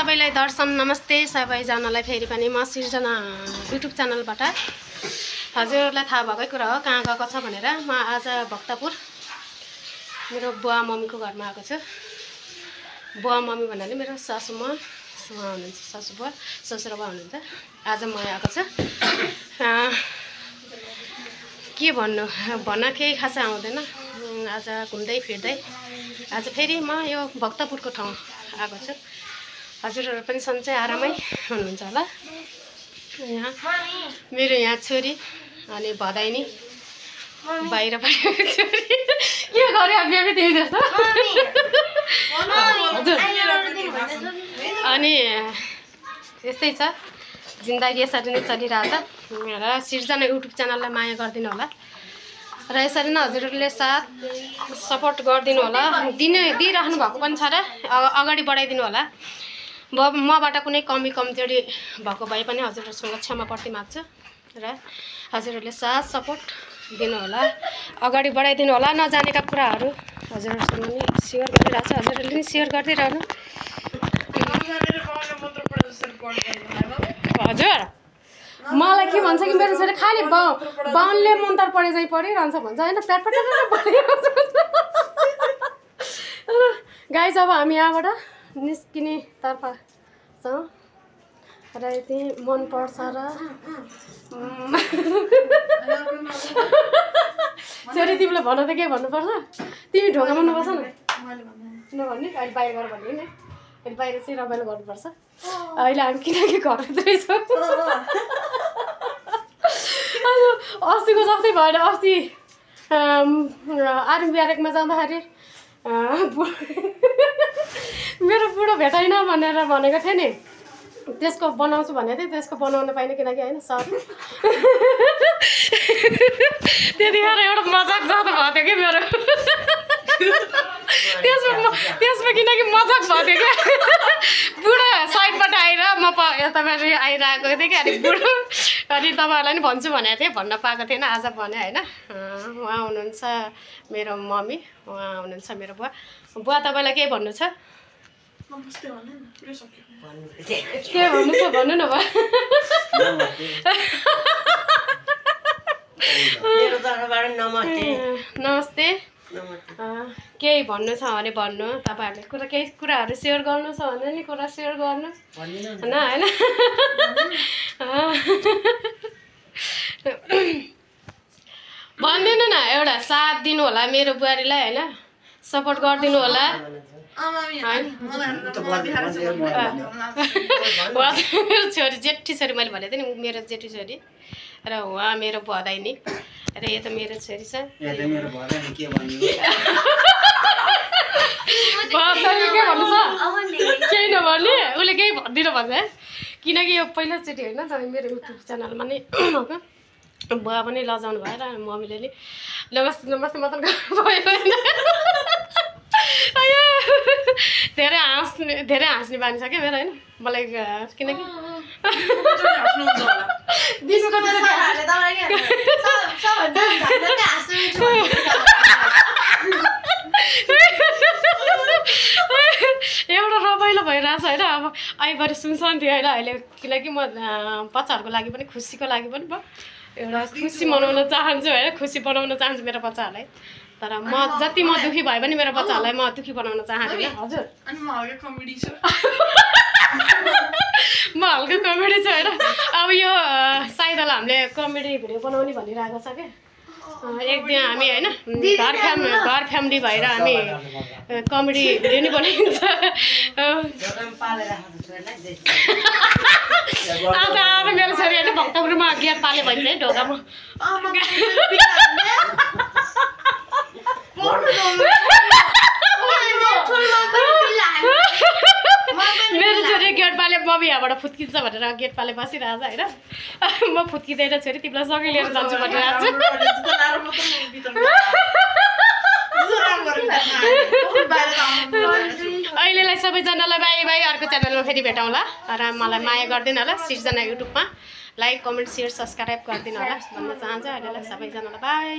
सबैलाई दर्शन नमस्ते सबैजनालाई फेरि पनि म सिर्जना युट्युब च्यानलबाट हजुरहरूलाई थाहा भएकै कुरा हो कहाँ गएको छ भनेर म आज भक्तपुर मेरो बुवा मम्मीको घरमा आएको छु। बुवा मम्मी भन्नाले मेरो सासुमा हुनुहुन्छ, सासु बुवा ससुरा बुवा हुनुहुन्छ। आज म आएको छु। के भन्न केही खास आउँदैन। आज घुम्दै फिर्दै आज फेरि म यो भक्तपुरको ठाउँ आएको छु। हजुरहरू पनि सन्चै आरामै हुनुहुन्छ होला। मेरो यहाँ छोरी अनि भदाइनी बाहिर परेको छोरी के गरे बेबी तिमी जस्तो हजुर। अनि यस्तै छ जिन्दगी, यसरी नै चलिरहेछ र सिर्जना युट्युब च्यानललाई माया गरिदिनु होला र यसरी नै हजुरहरूले साथ सपोर्ट गरिदिनु होला। दिइराख्नु भएको पनि छ र अगाडि बढाइदिनु होला। मबाट कुनै कमी कमजोरी भएको भए पनि हजुरहरूसँग क्षमाप्रति माग्छु र हजुरहरूले साथ सपोर्ट दिनु होला, अगाडि बढाइदिनु होला। नजानेका कुराहरू हजुरहरूसँग नि सेयर गरिरहेको छ, हजुरहरूले नि सेयर गरिदिइरहनु। हजुर मलाई के भन्छ कि मेरो छोरी खालि बाउनले मन्तर पढे चाहिँ पढिरहन्छ भन्छ होइन, प्याटपट पढिरहन्छ। गाइस अब हामी यहाँबाट निस्किने तर्फ छौँ र यति मनपर्छ र छोरी तिमीलाई भन त के भन्नुपर्छ, तिमी ढोका भन्नुपर्छ न, नभन्ने अहिले बाहिर गएर भन्ने नि, अहिले बाहिर चाहिँ रमाइलो गर्नुपर्छ। अहिले हामी किनकि घरभित्रै छौँ। अस्तिको जस्तै भएन। अस्ति आर्मी ब्यारेकमा जाँदाखेरि मेरो बुढो भेटाइन भनेर भनेको थिएँ नि, त्यसको बनाउँछु भनेको थिएँ, त्यसको बनाउन पाइनँ किनकि होइन सरी। त्यतिखेर एउटा मजाक जस्तो भएको थियो कि मेरो त्यसमा किनकि मजाक भएको थियो क्या। बुढो साइडबाट आएर म यताबाट आइरहेको थिएँ कि, अनि बुढो अनि तपाईँहरूलाई नि भन्छु भनेको थिएँ, भन्न पाएको थिएन, आज भने होइन। उहाँ हुनुहुन्छ मेरो मम्मी, उहाँ हुनुहुन्छ मेरो बुवा। बुवा तपाईँलाई केही भन्नु छ? के भन्नु छ भन्नु न भयो। नमस्ते। केही भन्नु छ भने भन्नु, तपाईँहरूले केही कुराहरू सेयर गर्नु छ भने नि कुरा सेयर गर्नु होइन होइन। भनिदिनु न, एउटा साथ दिनु होला मेरो बुहारीलाई होइन, सपोर्ट गरिदिनु होला। मेरो छोरी जेठी छोरी मैले भनेको थिएँ नि, मेरो जेठी छोरी र उहाँ मेरो भदाइनी र यो त मेरो छोरी छ। के भन्नु छ केही नभन्ने, उसले केही भनिदिनु भन्छ है, किनकि यो पहिलोचोटि होइन तर मेरो युट्युब च्यानलमा नै बुवा पनि लजाउनु भयो र मम्मीले नि नमस्ते नमस्ते मात्र भयो होइन। धेरै हाँस्ने बानी छ क्या मेरो होइन, मलाई किनकि एउटा रमाइलो भइरहेछ होइन। अब आइबारी सुनसान थियो होइन अहिले, किनकि म बच्चाहरूको लागि पनि खुसीको लागि पनि म एउटा खुसी मनाउन चाहन्छु होइन, खुसी बनाउन चाहन्छु मेरो बच्चाहरूलाई। तर म जति म दुखी भए पनि मेरो बच्चाहरूलाई म दुखी बनाउन चाहन्छु। हजुर म हल्का कमेडी छु होइन। अब यो सायद हामीले कमेडी भिडियो बनाउने भनिरहेको छ क्या। एक दिन हामी होइन घर फ्यामिली भएर हामी कमेडी भिडियो नि बनाइन्छ। आज मेरो छोरी होइन भक्तपुरमा गेट पाले भन्छ है ढोकामा। मेरो छोरी गेट पाले मम्मी यहाँबाट फुत्किन्छ भनेर गेट पाले बसिरहेछ होइन। म फुत्किँदैन छोरी, तिमीलाई सँगै लिएर जान्छु भनिरहेको छु। अहिलेलाई सबैजनालाई बाई बाई, अर्को च्यानलमा फेरि भेटौँला र मलाई माया गरिदिनु होला। सिर्जना युट्युबमा लाइक कमेन्ट सेयर सब्सक्राइब गरिदिनु होला भन्न चाहन्छु। अहिलेलाई सबैजनालाई बाई।